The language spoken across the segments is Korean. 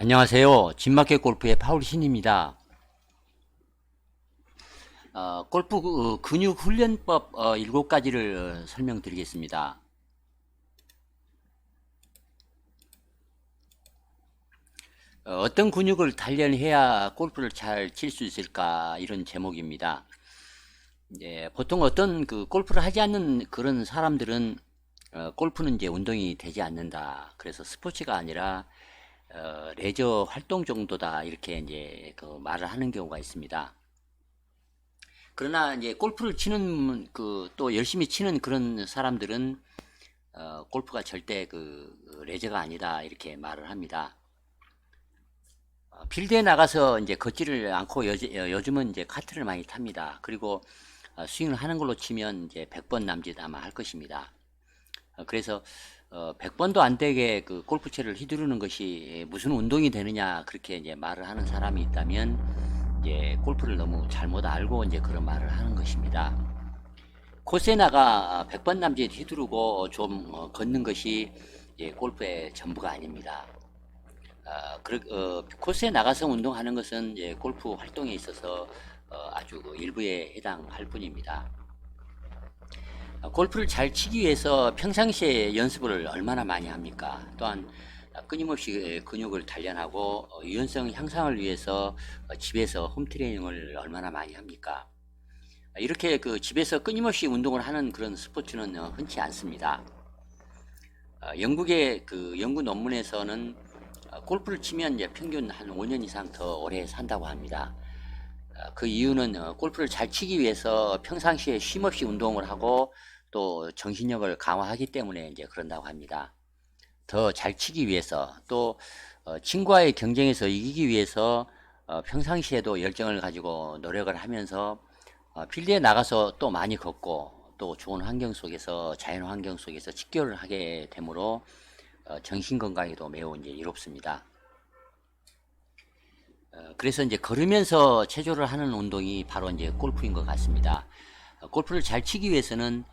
안녕하세요. 진마켓 골프의 파울 신입니다. 골프 근육 훈련법 7가지를 설명드리겠습니다. 어떤 근육을 단련해야 골프를 잘 칠 수 있을까, 이런 제목입니다. 보통 어떤 골프를 하지 않는 그런 사람들은 골프는 이제 운동이 되지 않는다. 그래서 스포츠가 아니라 레저 활동 정도다, 이렇게 이제 말을 하는 경우가 있습니다. 그러나 이제 골프를 치는 또 열심히 치는 그런 사람들은 골프가 절대 레저가 아니다, 이렇게 말을 합니다. 필드에 나가서 이제 걷지를 않고 요즘은 이제 카트를 많이 탑니다. 그리고 스윙을 하는 걸로 치면 이제 100번 남짓 아마 할 것입니다. 그래서 100번도 안 되게 골프채를 휘두르는 것이 무슨 운동이 되느냐, 그렇게 이제 말을 하는 사람이 있다면 이제 골프를 너무 잘못 알고 이제 그런 말을 하는 것입니다. 코스에 나가 100번 남짓 휘두르고 좀 걷는 것이 골프의 전부가 아닙니다. 코스에 나가서 운동하는 것은 골프 활동에 있어서 아주 일부에 해당할 뿐입니다. 골프를 잘 치기 위해서 평상시에 연습을 얼마나 많이 합니까? 또한 끊임없이 근육을 단련하고 유연성 향상을 위해서 집에서 홈트레이닝을 얼마나 많이 합니까? 이렇게 집에서 끊임없이 운동을 하는 그런 스포츠는 흔치 않습니다. 영국의 연구 논문에서는 골프를 치면 이제 평균 한 5년 이상 더 오래 산다고 합니다. 그 이유는 골프를 잘 치기 위해서 평상시에 쉼없이 운동을 하고 또 정신력을 강화하기 때문에 이제 그런다고 합니다. 더 잘 치기 위해서, 또 친구와의 경쟁에서 이기기 위해서 평상시에도 열정을 가지고 노력을 하면서 필드에 나가서 또 많이 걷고 또 좋은 환경 속에서, 자연 환경 속에서 직결을 하게 되므로 정신 건강에도 매우 이제 이롭습니다. 그래서 이제 걸으면서 체조를 하는 운동이 바로 이제 골프인 것 같습니다. 골프를 잘 치기 위해서는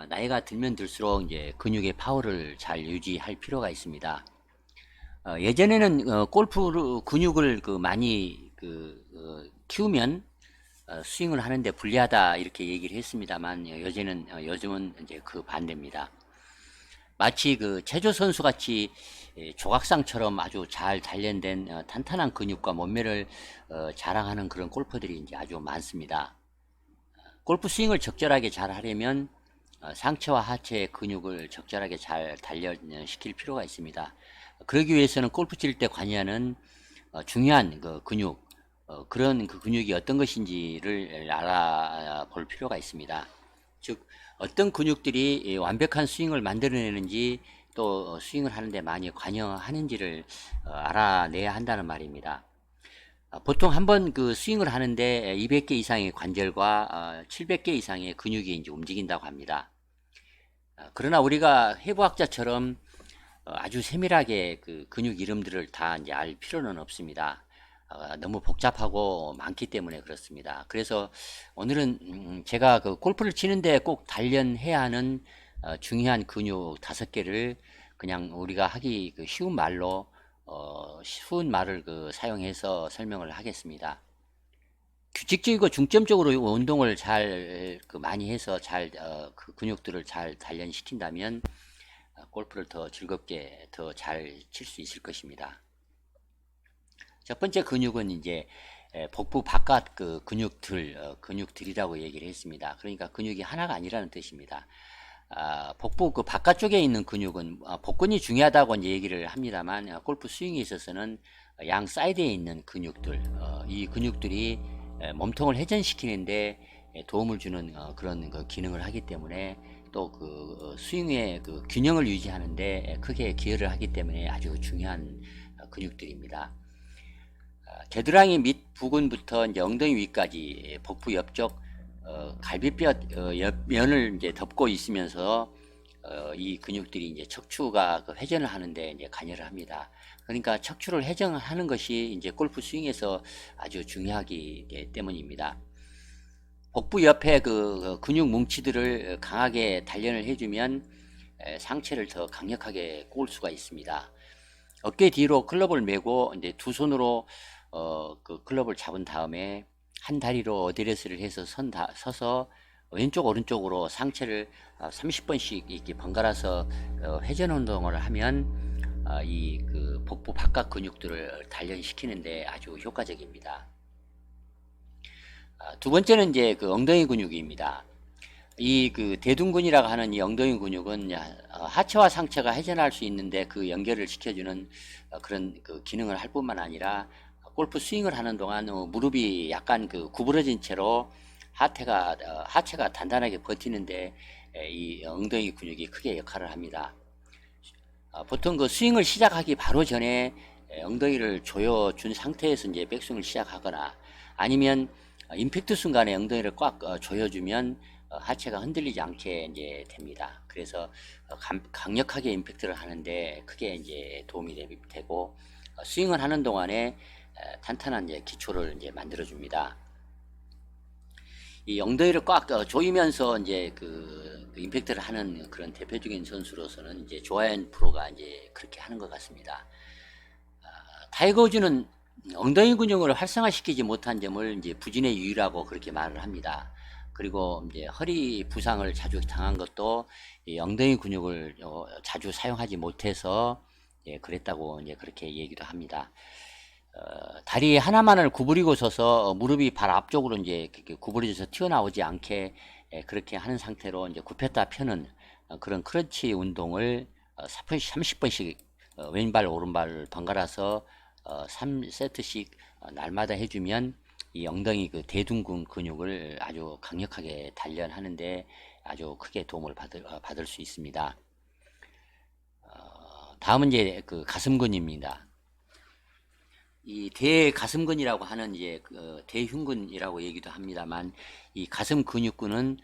나이가 들면 들수록 이제 근육의 파워를 잘 유지할 필요가 있습니다. 예전에는 골프 근육을 많이 키우면 스윙을 하는데 불리하다, 이렇게 얘기를 했습니다만 요즘은 이제 그 반대입니다. 마치 체조 선수 같이 조각상처럼 아주 잘 단련된 탄탄한 근육과 몸매를 자랑하는 그런 골퍼들이 이제 아주 많습니다. 골프 스윙을 적절하게 잘 하려면 상체와 하체의 근육을 적절하게 잘 단련시킬 필요가 있습니다. 그러기 위해서는 골프 칠 때 관여하는 중요한 근육, 그런 근육이 어떤 것인지를 알아볼 필요가 있습니다. 즉, 어떤 근육들이 완벽한 스윙을 만들어내는지, 또 스윙을 하는데 많이 관여하는지를 알아내야 한다는 말입니다. 보통 한번 스윙을 하는데 200개 이상의 관절과 700개 이상의 근육이 이제 움직인다고 합니다. 그러나 우리가 해부학자처럼 아주 세밀하게 근육 이름들을 다 이제 알 필요는 없습니다. 너무 복잡하고 많기 때문에 그렇습니다. 그래서 오늘은 제가 골프를 치는데 꼭 단련해야 하는 중요한 근육 5개를 그냥 우리가 하기 쉬운 말로 쉬운 말을 사용해서 설명을 하겠습니다. 규칙적이고 중점적으로 운동을 잘 많이 해서 잘 근육들을 잘 단련시킨다면 골프를 더 즐겁게 더 잘 칠 수 있을 것입니다. 첫 번째 근육은 이제 복부 바깥 근육들이라고 얘기를 했습니다. 그러니까 근육이 하나가 아니라는 뜻입니다. 복부 바깥쪽에 있는 근육은 복근이 중요하다고 이제 얘기를 합니다만, 골프 스윙에 있어서는 양 사이드에 있는 근육들, 이 근육들이 몸통을 회전시키는데 도움을 주는 그런 기능을 하기 때문에, 또 스윙의 균형을 유지하는데 크게 기여를 하기 때문에 아주 중요한 근육들입니다. 겨드랑이 밑 부근부터 이제 엉덩이 위까지 복부 옆쪽 갈비뼈 옆면을 이제 덮고 있으면서 이 근육들이 이제 척추가 회전을 하는데 이제 관여를 합니다. 그러니까 척추를 회전하는 것이 이제 골프 스윙에서 아주 중요하기 때문입니다. 복부 옆에 근육 뭉치들을 강하게 단련을 해주면 상체를 더 강력하게 꼬을 수가 있습니다. 어깨 뒤로 클럽을 메고 이제 두 손으로 그 클럽을 잡은 다음에 한 다리로 어드레스를 해서 서서 왼쪽 오른쪽으로 상체를 30번씩 이렇게 번갈아서 회전 운동을 하면 이 그 복부 바깥 근육들을 단련시키는데 아주 효과적입니다. 두 번째는 이제 그 엉덩이 근육입니다. 이 그 대둔근이라고 하는 이 엉덩이 근육은 하체와 상체가 회전할 수 있는데 그 연결을 시켜주는 그런 그 기능을 할 뿐만 아니라 골프 스윙을 하는 동안 무릎이 약간 그 구부러진 채로 하체가 단단하게 버티는데 이 엉덩이 근육이 크게 역할을 합니다. 보통 그 스윙을 시작하기 바로 전에 엉덩이를 조여준 상태에서 이제 백스윙을 시작하거나 아니면 임팩트 순간에 엉덩이를 꽉 조여주면 하체가 흔들리지 않게 이제 됩니다. 그래서 강력하게 임팩트를 하는데 크게 이제 도움이 되고 스윙을 하는 동안에 탄탄한 이제 기초를 이제 만들어 줍니다. 이 엉덩이를 꽉 조이면서 이제 그 임팩트를 하는 그런 대표적인 선수로서는 이제 조하연 프로가 이제 그렇게 하는 것 같습니다. 타이거 우즈는 엉덩이 근육을 활성화시키지 못한 점을 이제 부진의 유의라고 그렇게 말을 합니다. 그리고 이제 허리 부상을 자주 당한 것도 이 엉덩이 근육을 자주 사용하지 못해서 예, 그랬다고 이제 그렇게 얘기도 합니다. 다리 하나만을 구부리고 서서 무릎이 발 앞쪽으로 이제 구부러져서 튀어나오지 않게 그렇게 하는 상태로 이제 굽혔다 펴는 그런 크런치 운동을 30번씩 왼발 오른발 번갈아서 3세트씩 날마다 해주면 이 엉덩이 그 대둔근 근육을 아주 강력하게 단련하는데 아주 크게 도움을 받을 수 있습니다. 다음은 이제 그 가슴근입니다. 이 대가슴근이라고 하는 이제 그 대흉근이라고 얘기도 합니다만 이 가슴 근육근은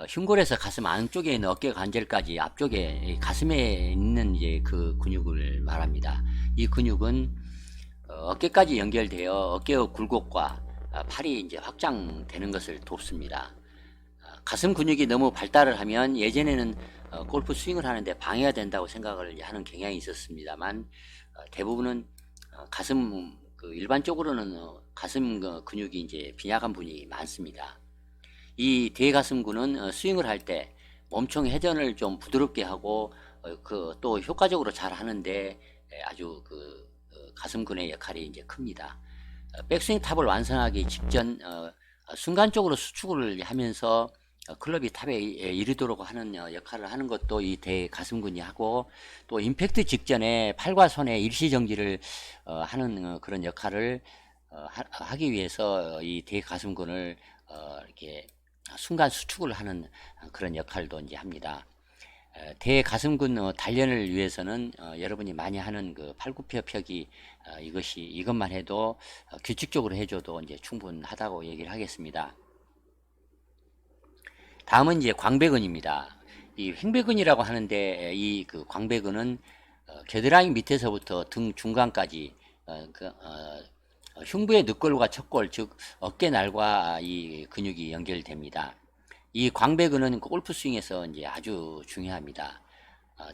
흉골에서 가슴 안쪽에 있는 어깨 관절까지 앞쪽에 가슴에 있는 이제 그 근육을 말합니다. 이 근육은 어깨까지 연결되어 어깨의 굴곡과 팔이 이제 확장되는 것을 돕습니다. 가슴 근육이 너무 발달을 하면 예전에는 골프 스윙을 하는데 방해가 된다고 생각을 하는 경향이 있었습니다만 대부분은 가슴 그 일반적으로는 가슴 근육이 이제 빈약한 분이 많습니다. 이 대가슴근은 스윙을 할 때 몸통 회전을 좀 부드럽게 하고 그 또 효과적으로 잘 하는데 아주 그 가슴근의 역할이 이제 큽니다. 백스윙 탑을 완성하기 직전 순간적으로 수축을 하면서 클럽이 탑에 이르도록 하는 역할을 하는 것도 이 대가슴근이 하고 또 임팩트 직전에 팔과 손의 일시정지를 하는 그런 역할을 하기 위해서 이 대가슴근을 이렇게 순간 수축을 하는 그런 역할도 이제 합니다. 대가슴근 단련을 위해서는 여러분이 많이 하는 그 팔굽혀 펴기 이것만 해도 규칙적으로 해줘도 이제 충분하다고 얘기를 하겠습니다. 다음은 이제 광배근입니다. 이 횡배근이라고 하는데 이 그 광배근은 겨드랑이 밑에서부터 등 중간까지 흉부의 늑골과 척골 즉 어깨날과 이 근육이 연결됩니다. 이 광배근은 골프 스윙에서 이제 아주 중요합니다.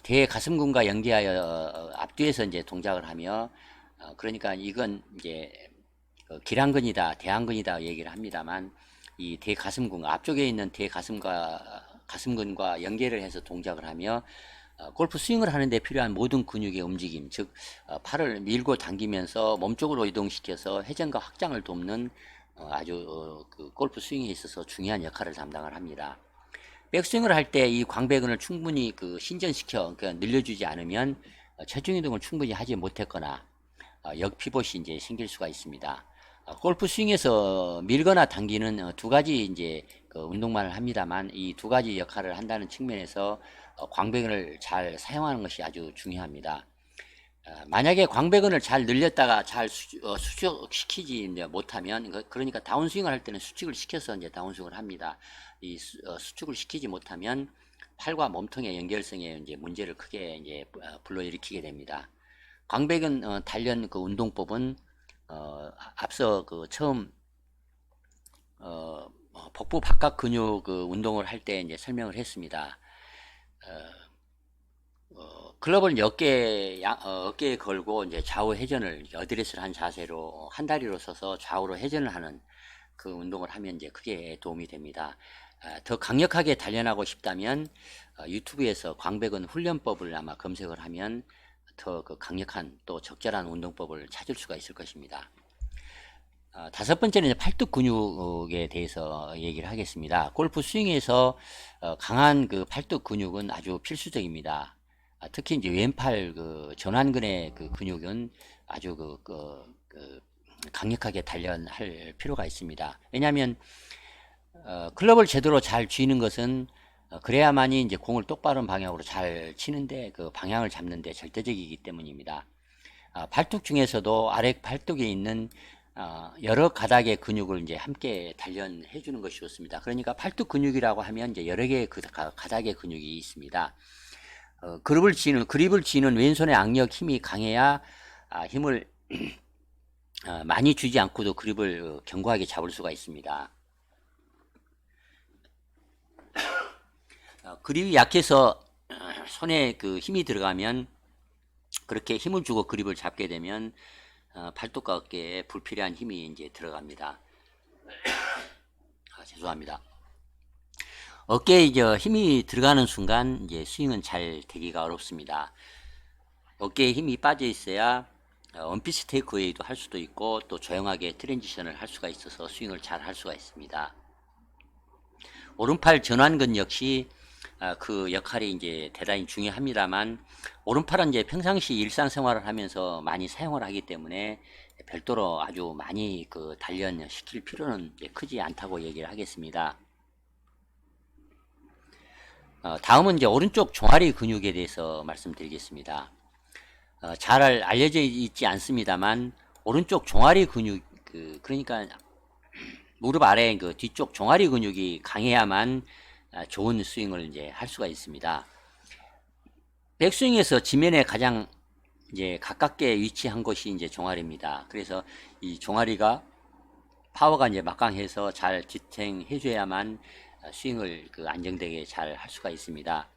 대가슴근과 연계하여 앞뒤에서 이제 동작을 하며 그러니까 이건 이제 기랑근이다, 대안근이다 얘기를 합니다만 이 대가슴근 앞쪽에 있는 가슴근과 연계를 해서 동작을 하며 골프 스윙을 하는데 필요한 모든 근육의 움직임, 즉 팔을 밀고 당기면서 몸쪽으로 이동시켜서 회전과 확장을 돕는 아주 그 골프 스윙에 있어서 중요한 역할을 담당을 합니다. 백스윙을 할 때 이 광배근을 충분히 그 신전시켜 그러니까 늘려주지 않으면 체중 이동을 충분히 하지 못했거나 역피봇이 이제 생길 수가 있습니다. 골프 스윙에서 밀거나 당기는 두 가지 이제 그 운동만을 합니다만 이 두 가지 역할을 한다는 측면에서 광배근을 잘 사용하는 것이 아주 중요합니다. 만약에 광배근을 잘 늘렸다가 잘 수축시키지 이제 못하면 그러니까 다운스윙을 할 때는 수축을 시켜서 이제 다운스윙을 합니다. 이 수축을 시키지 못하면 팔과 몸통의 연결성에 이제 문제를 크게 이제 불러일으키게 됩니다. 광배근 단련 그 운동법은 앞서 그 처음 복부 바깥 근육 그 운동을 할 때 이제 설명을 했습니다. 클럽을 이제 어깨에 걸고 이제 좌우 회전을 어드레스를 한 자세로 한 다리로 서서 좌우로 회전을 하는 그 운동을 하면 이제 크게 도움이 됩니다. 더 강력하게 단련하고 싶다면 유튜브에서 광배근 훈련법을 아마 검색을 하면 더 그 강력한 또 적절한 운동법을 찾을 수가 있을 것입니다. 다섯 번째는 이제 팔뚝 근육에 대해서 얘기를 하겠습니다. 골프 스윙에서 강한 그 팔뚝 근육은 아주 필수적입니다. 특히 이제 왼팔 그 전완근의 그 근육은 아주 강력하게 단련할 필요가 있습니다. 왜냐하면 클럽을 제대로 잘 쥐는 것은 그래야만이 이제 공을 똑바른 방향으로 잘 치는데 그 방향을 잡는데 절대적이기 때문입니다. 팔뚝 중에서도 아래 팔뚝에 있는 여러 가닥의 근육을 이제 함께 단련해 주는 것이 좋습니다. 그러니까 팔뚝 근육이라고 하면 이제 여러 개의 가닥의 근육이 있습니다. 그립을 쥐는 왼손의 악력 힘이 강해야 힘을 많이 주지 않고도 그립을 견고하게 잡을 수가 있습니다. 그립이 약해서 손에 그 힘이 들어가면 그렇게 힘을 주고 그립을 잡게 되면 팔뚝과 어깨에 불필요한 힘이 이제 들어갑니다. 죄송합니다. 어깨에 이제 힘이 들어가는 순간 이제 스윙은 잘 되기가 어렵습니다. 어깨에 힘이 빠져 있어야 원피스 테이크웨이도 할 수도 있고 또 조용하게 트랜지션을 할 수가 있어서 스윙을 잘 할 수가 있습니다. 오른팔 전완근 역시 그 역할이 이제 대단히 중요합니다만 오른팔은 이제 평상시 일상생활을 하면서 많이 사용을 하기 때문에 별도로 아주 많이 그 단련시킬 필요는 크지 않다고 얘기를 하겠습니다. 다음은 이제 오른쪽 종아리 근육에 대해서 말씀드리겠습니다. 잘 알려져 있지 않습니다만 오른쪽 종아리 근육 그러니까 무릎 아래 그 뒤쪽 종아리 근육이 강해야만 좋은 스윙을 이제 할 수가 있습니다. 백스윙에서 지면에 가장 이제 가깝게 위치한 것이 이제 종아리입니다. 그래서 이 종아리가 파워가 이제 막강해서 잘 지탱해 줘야만 스윙을 그 안정되게 잘 할 수가 있습니다.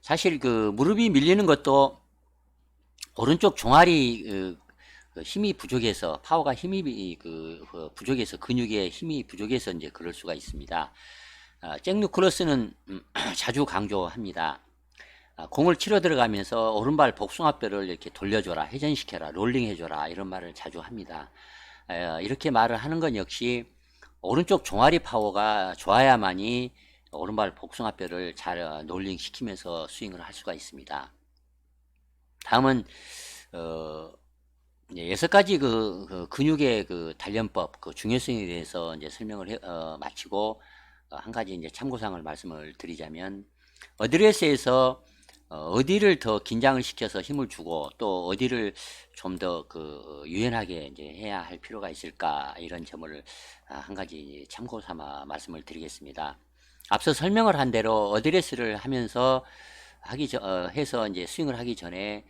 사실 그 무릎이 밀리는 것도 오른쪽 종아리 힘이 부족해서 파워가 부족해서 근육의 힘이 부족해서 이제 그럴 수가 있습니다. 잭 니콜러스는 자주 강조합니다. 공을 치러 들어가면서 오른발 복숭아뼈를 이렇게 돌려줘라, 회전시켜라, 롤링해줘라 이런 말을 자주 합니다. 이렇게 말을 하는 건 역시 오른쪽 종아리 파워가 좋아야만이 오른발 복숭아뼈를 잘 롤링시키면서 스윙을 할 수가 있습니다. 다음은 6가지 근육의 그 단련법, 그 중요성에 대해서 이제 설명을 마치고 한 가지 이제 참고사항을 말씀을 드리자면 어드레스에서 어디를 더 긴장을 시켜서 힘을 주고 또 어디를 좀 더 유연하게 이제 해야 할 필요가 있을까 이런 점을 한 가지 참고 삼아 말씀을 드리겠습니다. 앞서 설명을 한 대로 어드레스를 하면서 해서 이제 스윙을 하기 전에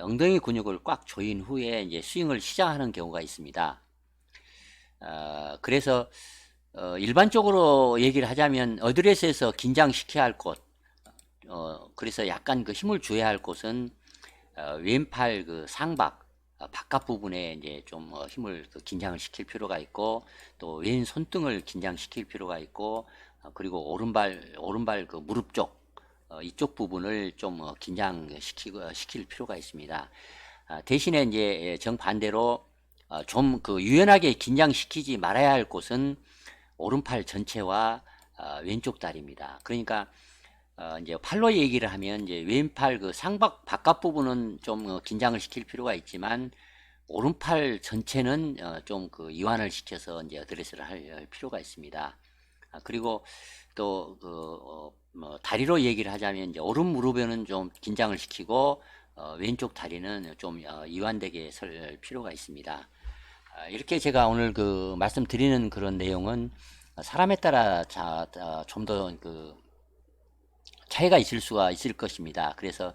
엉덩이 근육을 꽉 조인 후에 이제 스윙을 시작하는 경우가 있습니다. 그래서 일반적으로 얘기를 하자면 어드레스에서 긴장시켜야 할 곳, 그래서 약간 그 힘을 줘야 할 곳은 왼팔 그 상박 바깥 부분에 이제 좀 힘을 긴장을 시킬 필요가 있고 또 왼 손등을 긴장시킬 필요가 있고 그리고 오른발 그 무릎 쪽 이쪽 부분을 좀 긴장시킬 필요가 있습니다. 대신에 이제 정반대로 좀 유연하게 긴장시키지 말아야 할 곳은 오른팔 전체와 왼쪽 다리입니다. 그러니까 이제 팔로 얘기를 하면 이제 왼팔 그 상박 바깥 부분은 좀 긴장을 시킬 필요가 있지만 오른팔 전체는 좀 이완을 시켜서 이제 어드레스를 할 필요가 있습니다. 그리고 또 다리로 얘기를 하자면 이제 오른 무릎에는 좀 긴장을 시키고 왼쪽 다리는 좀 이완되게 설 필요가 있습니다. 이렇게 제가 오늘 말씀드리는 그런 내용은 사람에 따라 좀 더 차이가 있을 수가 있을 것입니다. 그래서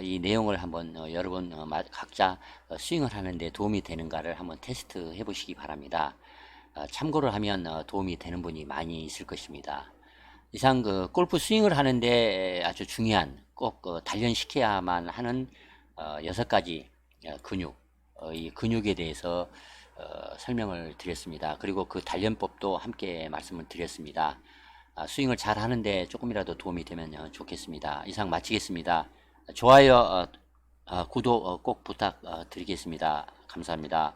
이 내용을 한번 여러분 각자 스윙을 하는데 도움이 되는가를 한번 테스트 해보시기 바랍니다. 참고를 하면 도움이 되는 분이 많이 있을 것입니다. 이상 그 골프 스윙을 하는데 아주 중요한 꼭 단련시켜야만 하는 6가지 근육, 이 근육에 대해서 설명을 드렸습니다. 그리고 그 단련법도 함께 말씀을 드렸습니다. 스윙을 잘 하는데 조금이라도 도움이 되면 좋겠습니다. 이상 마치겠습니다. 좋아요, 구독 꼭 부탁드리겠습니다. 감사합니다.